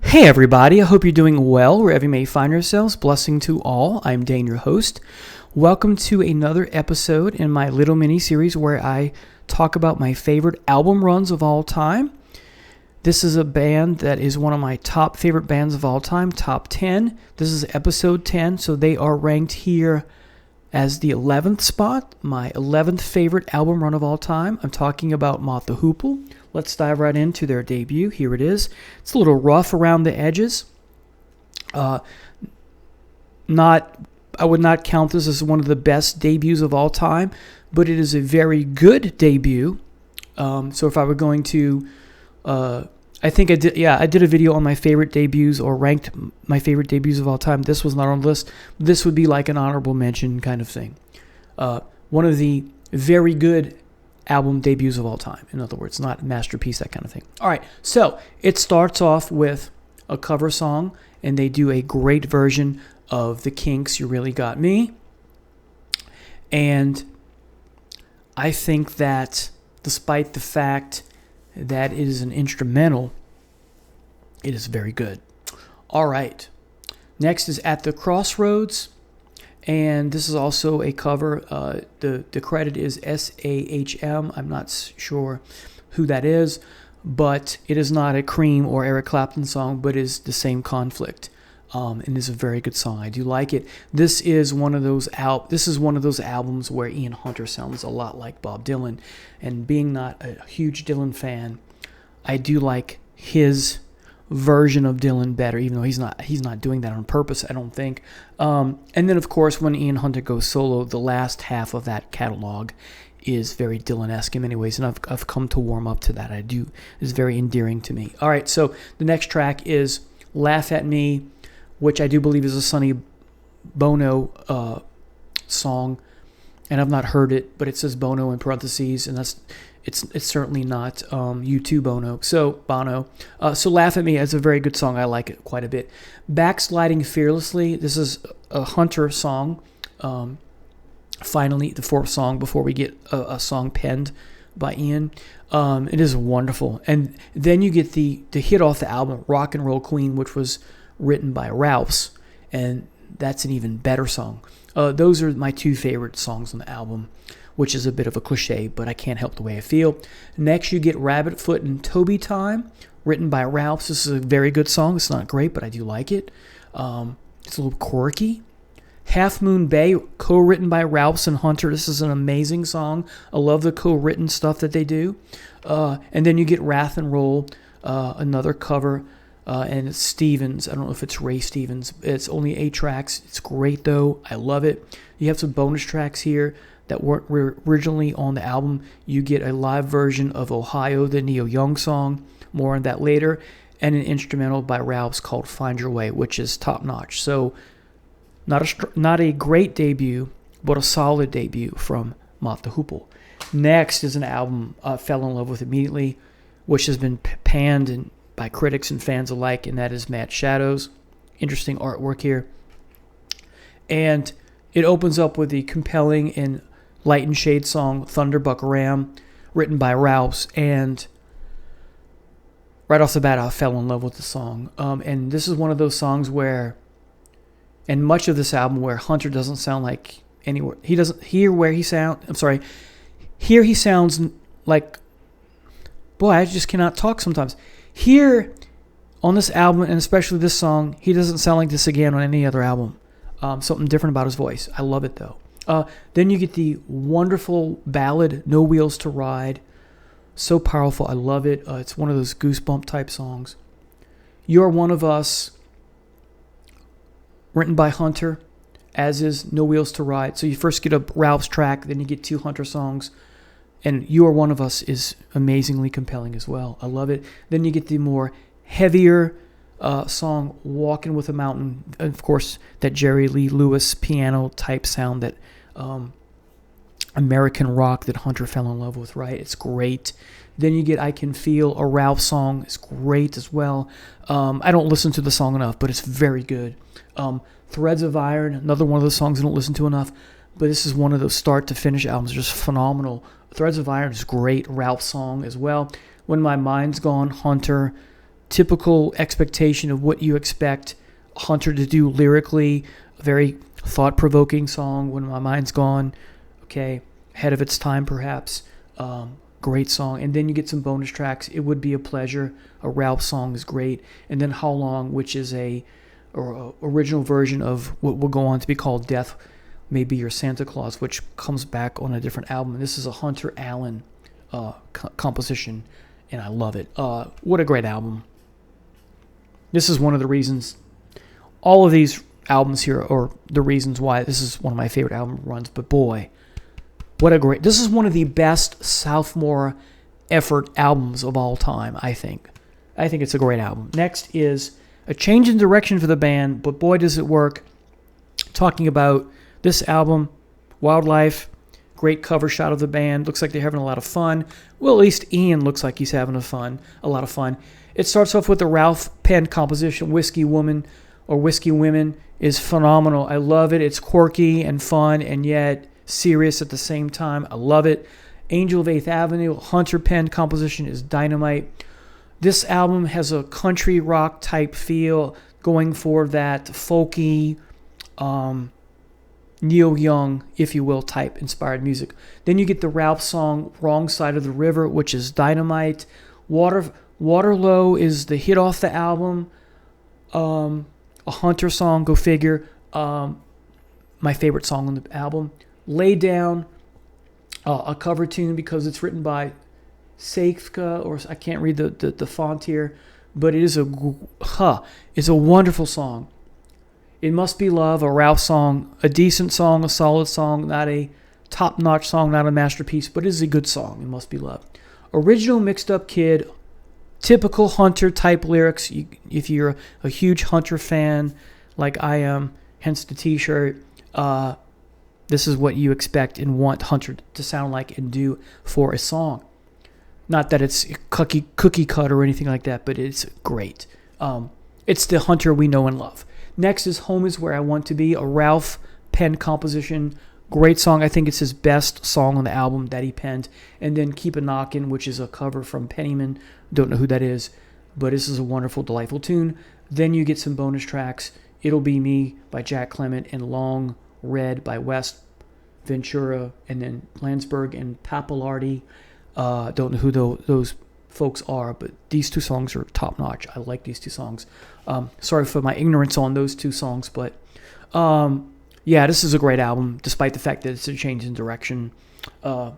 Hey everybody, I hope you're doing well wherever you may find yourselves. Blessing to all. I'm Dane, your host. Welcome to another episode in my little mini series where I talk about my favorite album runs of all time. This is a band that is one of my top favorite bands of all time, top 10. This is episode 10, so they are ranked here as the 11th spot, my 11th favorite album run of all time. I'm talking about Mott the Hoople. Let's dive right into their debut. Here it is. It's a little rough around the edges. I would not count this as one of the best debuts of all time, but it is a very good debut. So if I were going to, I did a video on my favorite debuts or ranked my favorite debuts of all time. This was not on the list. This would be like an honorable mention kind of thing. One of the very good album debuts of all time. In other words, not masterpiece, that kind of thing. All right, so it starts off with a cover song, and they do a great version of The Kinks' You Really Got Me. And I think that despite the fact that it is an instrumental, it is very good. All right, next is At the Crossroads. And this is also a cover. The credit is SAHM. I'm not sure who that is, but it is not a Cream or Eric Clapton song, but is the same conflict. And is a very good song. I do like it. This is one of those albums where Ian Hunter sounds a lot like Bob Dylan. And being not a huge Dylan fan, I do like his version of Dylan better, even though he's not doing that on purpose, I don't think. And then of course when Ian Hunter goes solo, the last half of that catalog is very Dylan-esque in many ways, and I've come to warm up to that. It's very endearing to me. All right, so the next track is Laugh at Me, which I do believe is a Sonny Bono song, and I've not heard it, but it says Bono in parentheses, and it's certainly not U2 Bono. So Laugh at Me is a very good song. I like it quite a bit. Backsliding Fearlessly. This is a Hunter song. Finally, the fourth song before we get a song penned by Ian. It is wonderful. And then you get the hit off the album, Rock and Roll Queen, which was written by Ralphs, and that's an even better song. Those are my two favorite songs on the album, which is a bit of a cliche, but I can't help the way I feel. Next, you get Rabbit Foot and Toby Time, written by Ralphs. This is a very good song. It's not great, but I do like it. It's a little quirky. Half Moon Bay, co-written by Ralphs and Hunter. This is an amazing song. I love the co-written stuff that they do. And then you get Wrath and Roll, another cover, and it's Stevens. I don't know if it's Ray Stevens. It's only 8 tracks. It's great, though. I love it. You have some bonus tracks here that weren't originally on the album. You get a live version of Ohio, the Neil Young song, more on that later, and an instrumental by Ralphs called Find Your Way, which is top-notch. So not a great debut, but a solid debut from Mott the Hoople. Next is an album I fell in love with immediately, which has been panned by critics and fans alike, and that is Mad Shadows. Interesting artwork here. And it opens up with the compelling and Light and Shade song, Thunderbuck Ram, written by Ralphs, and right off the bat, I fell in love with the song. And this is one of those songs where, and much of this album where Hunter doesn't sound like anywhere. He doesn't here he sounds like, boy, I just cannot talk sometimes. Here on this album, and especially this song, he doesn't sound like this again on any other album. Something different about his voice. I love it, though. Then you get the wonderful ballad, No Wheels to Ride. So powerful. I love it. It's one of those goosebump type songs. You're One of Us, written by Hunter, as is No Wheels to Ride. So you first get a Ralph's track, then you get 2 Hunter songs. And You Are One of Us is amazingly compelling as well. I love it. Then you get the more heavier song, Walking with a Mountain. Of course, that Jerry Lee Lewis piano type sound, that American rock that Hunter fell in love with, right? It's great. Then you get I Can Feel, a Ralph song. It's great as well. I don't listen to the song enough, but it's very good. Threads of Iron, another one of those songs I don't listen to enough, but this is one of those start to finish albums, just phenomenal. Threads of Iron is great. Ralph song as well. When My Mind's Gone, Hunter. typical expectation of what you expect Hunter to do lyrically. A very thought-provoking song, When My Mind's Gone. Okay, ahead of its time perhaps. Great song. And then you get some bonus tracks. It Would Be a Pleasure. A Ralph song is great. And then How Long, which is a original version of what will go on to be called Death May Be Your Santa Claus, which comes back on a different album. And this is a Hunter Allen composition, and I love it. What a great album. This is one of the reasons, all of these albums here are the reasons why this is one of my favorite album runs, but boy, this is one of the best sophomore effort albums of all time, I think. I think it's a great album. Next is a change in direction for the band, but boy does it work. Talking about this album, Wildlife, great cover shot of the band. Looks like they're having a lot of fun. Well, at least Ian looks like he's having a lot of fun. It starts off with the Ralph Penn composition, Whiskey Woman, or Whiskey Women, is phenomenal. I love it. It's quirky and fun and yet serious at the same time. I love it. Angel of 8th Avenue, Hunter Penn composition is dynamite. This album has a country rock type feel, going for that folky, Neil Young, if you will, type inspired music. Then you get the Ralph song Wrong Side of the River, which is dynamite. Waterloo is the hit off the album. A Hunter song, go figure. My favorite song on the album. Lay Down, a cover tune because it's written by Seifka, or I can't read the font here, but it is it's a wonderful song. It Must Be Love, a Ralph song, a decent song, a solid song, not a top-notch song, not a masterpiece, but it is a good song. It Must Be Love. Original Mixed Up Kid, typical Hunter-type lyrics. If you're a huge Hunter fan, like I am, hence the T-shirt, this is what you expect and want Hunter to sound like and do for a song. Not that it's cookie cut or anything like that, but it's great. It's the Hunter we know and love. Next is Home Is Where I Want to Be, a Ralph Penn composition. Great song. I think it's his best song on the album that he penned. And then Keep a Knockin', which is a cover from Pennyman. Don't know who that is, but this is a wonderful, delightful tune. Then you get some bonus tracks. It'll Be Me by Jack Clement and Long Red by West Ventura, and then Landsberg and Pappalardi. Don't know who those folks are, but these two songs are top notch. I like these two songs. Sorry for my ignorance on those two songs, but yeah, this is a great album, despite the fact that it's a change in direction. And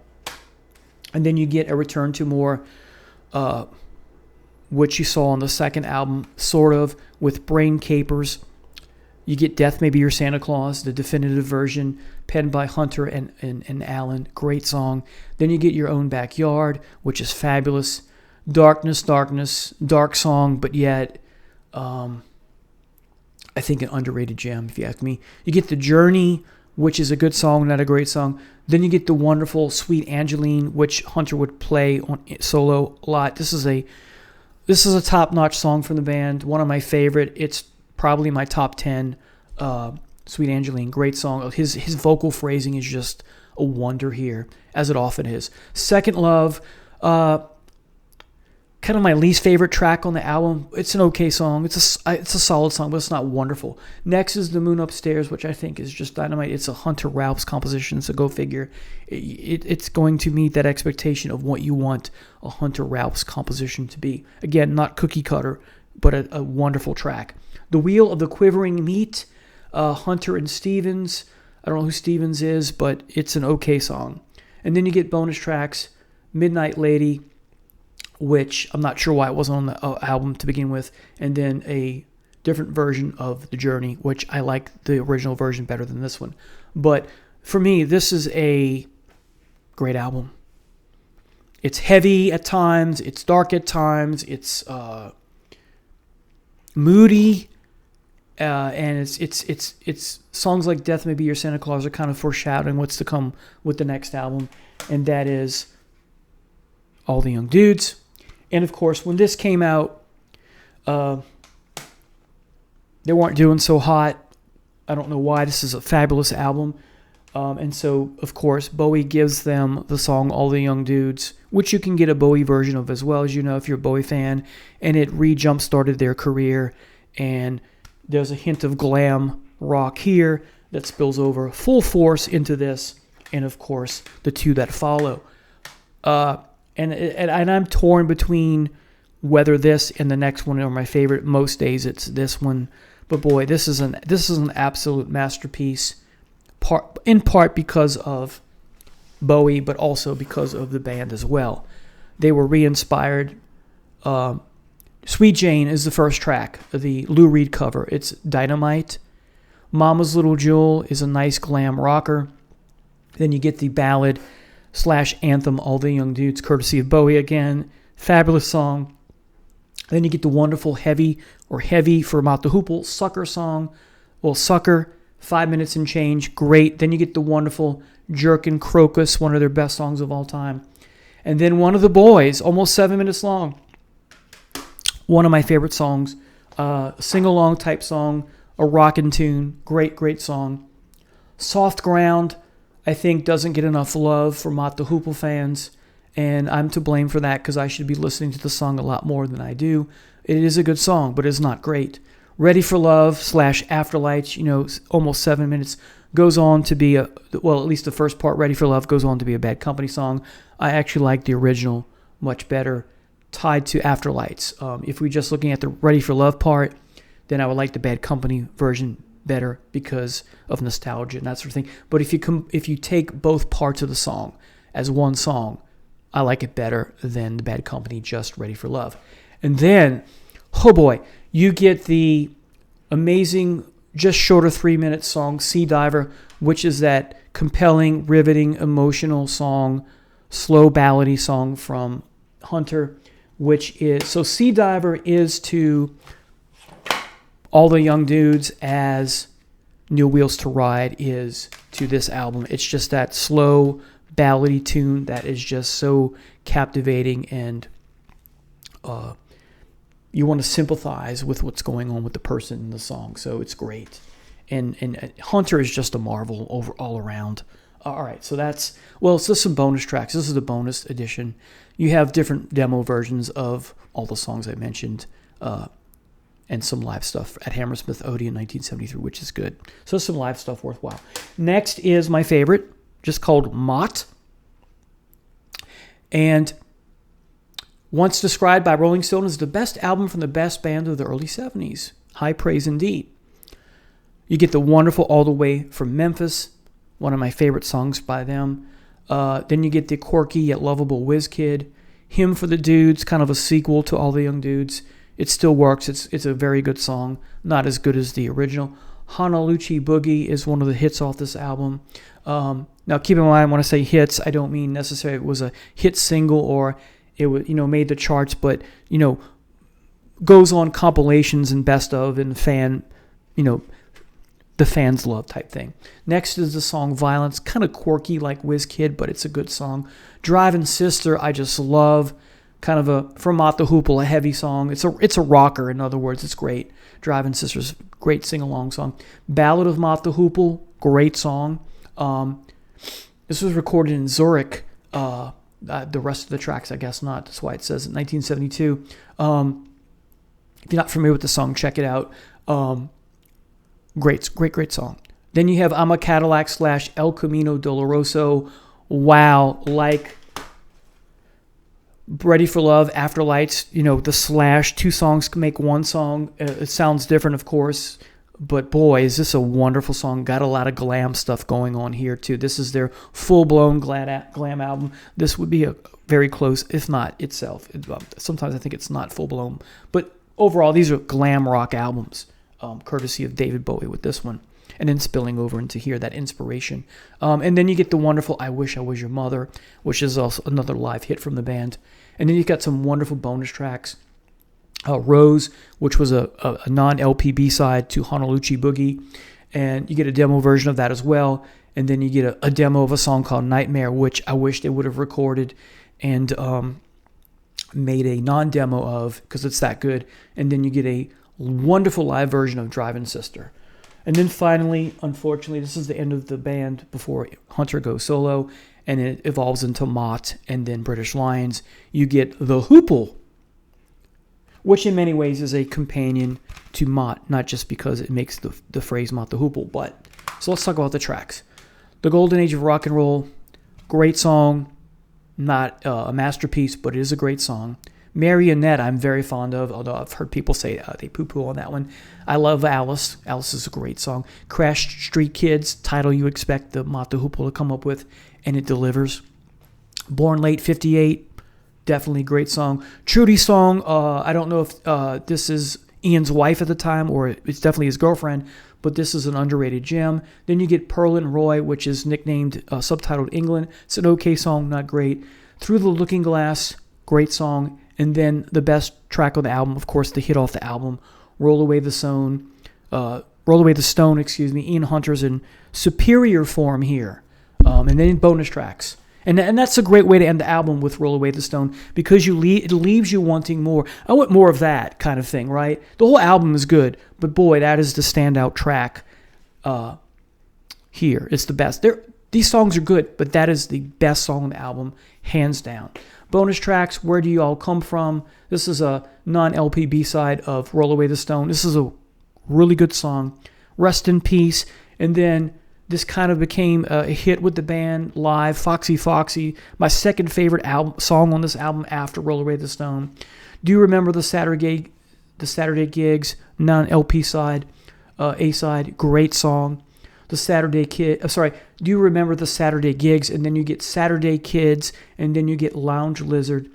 then you get a return to more what you saw on the second album, sort of, with Brain Capers. You get Death May Be Your Santa Claus, the definitive version, penned by Hunter and Allen. Great song. Then you get Your Own Backyard, which is fabulous. Darkness, dark song, but yet I think an underrated gem, if you ask me. You get The Journey, which is a good song, not a great song. Then you get the wonderful Sweet Angeline, which Hunter would play on solo a lot. This is a top-notch song from the band, one of my favorite. It's probably my top 10. Sweet Angeline, great song. His vocal phrasing is just a wonder here, as it often is. Second Love, kind of my least favorite track on the album. It's an okay song. It's a solid song, but it's not wonderful. Next is The Moon Upstairs, which I think is just dynamite. It's a Hunter Ralph's composition, so go figure. It's going to meet that expectation of what you want a Hunter Ralph's composition to be. Again, not cookie cutter, but a wonderful track. The Wheel of the Quivering Meat, Hunter and Stevens. I don't know who Stevens is, but it's an okay song. And then you get bonus tracks, Midnight Lady, which I'm not sure why it wasn't on the album to begin with, and then a different version of The Journey, which I like the original version better than this one. But for me, this is a great album. It's heavy at times, it's dark at times, it's moody, and it's songs like Death May Be Your Santa Claus are kind of foreshadowing what's to come with the next album, and that is All the Young Dudes. And of course, when this came out, they weren't doing so hot. I don't know why. This is a fabulous album. And so, of course, Bowie gives them the song All the Young Dudes, which you can get a Bowie version of as well, as you know, if you're a Bowie fan. And it re-jump started their career. And there's a hint of glam rock here that spills over full force into this. And, of course, the two that follow. And I'm torn between whether this and the next one are my favorite. Most days it's this one. But, boy, this is an absolute masterpiece. In part because of Bowie, but also because of the band as well. They were re-inspired. Sweet Jane is the first track, the Lou Reed cover. It's Dynamite. Mama's Little Jewel is a nice glam rocker. Then you get the ballad / anthem, All the Young Dudes, courtesy of Bowie again. Fabulous song. Then you get the wonderful Heavy for Mott the Hoople, Sucker song. Well, Sucker, 5 minutes and change, great. Then you get the wonderful Jerkin' Crocus, one of their best songs of all time. And then One of the Boys, almost 7 minutes long. One of my favorite songs, sing-along type song, a rockin' tune, great song. Soft Ground, I think, doesn't get enough love for Mott the Hoople fans, and I'm to blame for that because I should be listening to the song a lot more than I do. It is a good song, but it's not great. Ready for Love / Afterlights, almost 7 minutes, goes on to be at least the first part, Ready for Love, goes on to be a Bad Company song. I actually like the original much better, tied to Afterlights. If we're just looking at the Ready for Love part, then I would like the Bad Company version better because of nostalgia and that sort of thing. But if you take both parts of the song as one song, I like it better than the Bad Company, just Ready for Love. And then, oh boy, you get the amazing, just shorter 3-minute song, Sea Diver, which is that compelling, riveting, emotional song, slow ballady song from Hunter, which is, so Sea Diver is to All the Young Dudes as New Wheels to Ride is to this album. It's just that slow ballady tune that is just so captivating, and you want to sympathize with what's going on with the person in the song. So it's great. And Hunter is just a marvel all around. All right, so it's just some bonus tracks. This is the bonus edition. You have different demo versions of all the songs I mentioned, and some live stuff at Hammersmith Odeon 1973, which is good. So some live stuff worthwhile. Next is my favorite, just called Mott. And once described by Rolling Stone as the best album from the best band of the early 70s. High praise indeed. You get the wonderful All the Way from Memphis, one of my favorite songs by them. Then you get the quirky yet lovable Whiz Kid. Hymn for the Dudes, kind of a sequel to All the Young Dudes. It still works. It's a very good song. Not as good as the original. Honolulu Boogie is one of the hits off this album. Now keep in mind, when I say hits, I don't mean necessarily it was a hit single or it was, made the charts, but, goes on compilations and best of and the fans love type thing. Next is the song Violence, kind of quirky like Whiz Kid, but it's a good song. Driving Sister, I just love, kind of from Mott the Hoople, a heavy song. It's a rocker, in other words, it's great. Driving Sister's great sing-along song. Ballad of Mott the Hoople, great song. This was recorded in Zurich. The rest of the tracks, I guess not. That's why it says in 1972. If you're not familiar with the song, check it out. Great song. Then you have I'm a Cadillac / El Camino Doloroso. Wow, like Ready for Love, Afterlights, the / two songs can make one song. It sounds different, of course, but boy, is this a wonderful song. Got a lot of glam stuff going on here, too. This is their full-blown glam album. This would be a very close, if not itself. Sometimes I think it's not full-blown. But overall, these are glam rock albums, courtesy of David Bowie with this one. And then spilling over into here, that inspiration. And then you get the wonderful I Wish I Was Your Mother, which is also another live hit from the band. And then you've got some wonderful bonus tracks. Rose, which was a non-LP B-side to Honolulu Boogie. And you get a demo version of that as well. And then you get a demo of a song called Nightmare, which I wish they would have recorded and made a non-demo of because it's that good. And then you get a wonderful live version of Driving Sister. And then finally, unfortunately, this is the end of the band before Hunter goes solo, and it evolves into Mott and then British Lions. You get the Hoople, which in many ways is a companion to Mott, not just because it makes the phrase Mott the Hoople. But so let's talk about the tracks. The Golden Age of Rock and Roll, great song, not a masterpiece, but it is a great song. Marionette, I'm very fond of, although I've heard people say they poo-poo on that one. I love Alice. Alice is a great song. Crash Street Kids, title you expect the Mott the Hoople to come up with, and it delivers. Born Late 58, definitely a great song. Trudy's song, I don't know if this is Ian's wife at the time or it's definitely his girlfriend, but this is an underrated gem. Then you get Pearl and Roy, which is nicknamed, subtitled England. It's an okay song, not great. Through the Looking Glass, great song. And then the best track on the album, of course, the hit off the album, Roll Away the Stone, Ian Hunter's in superior form here. And then bonus tracks. And that's a great way to end the album with Roll Away the Stone because it leaves you wanting more. I want more of that kind of thing, right? The whole album is good, but boy, that is the standout track here. It's the best. These songs are good, but that is the best song on the album, hands down. Bonus tracks, Where Do You All Come From? This is a non-LP B-side of Roll Away the Stone. This is a really good song. Rest in Peace. And then this kind of became a hit with the band live, Foxy Foxy, my second favorite song on this album after Roll Away the Stone. Do You Remember the Saturday Gigs, non-LP side, A-side, great song. Do You Remember the Saturday Gigs? And then you get Saturday Kids, and then you get Lounge Lizard,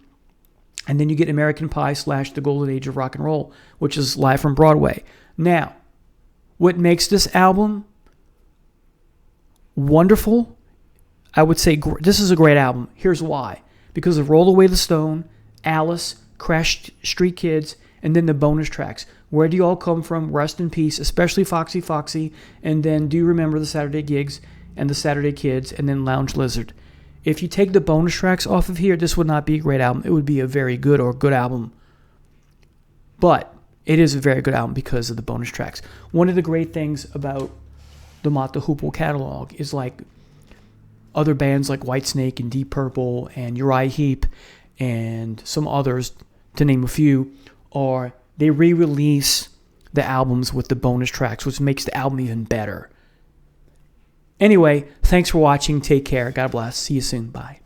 and then you get American Pie / The Golden Age of Rock and Roll, which is live from Broadway. Now, what makes this album wonderful? I would say this is a great album. Here's why. Because of Roll Away the Stone, Alice, Crash Street Kids, and then the bonus tracks. Where Do You All Come From? Rest in Peace, especially Foxy Foxy, and then Do You Remember the Saturday Gigs and the Saturday Kids, and then Lounge Lizard. If you take the bonus tracks off of here, this would not be a great album. It would be a very good or good album. But it is a very good album because of the bonus tracks. One of the great things about the Mott the Hoople catalog is like other bands like Whitesnake and Deep Purple and Uriah Heep and some others, to name a few, are they re-release the albums with the bonus tracks, which makes the album even better. Anyway, thanks for watching. Take care. God bless. See you soon. Bye.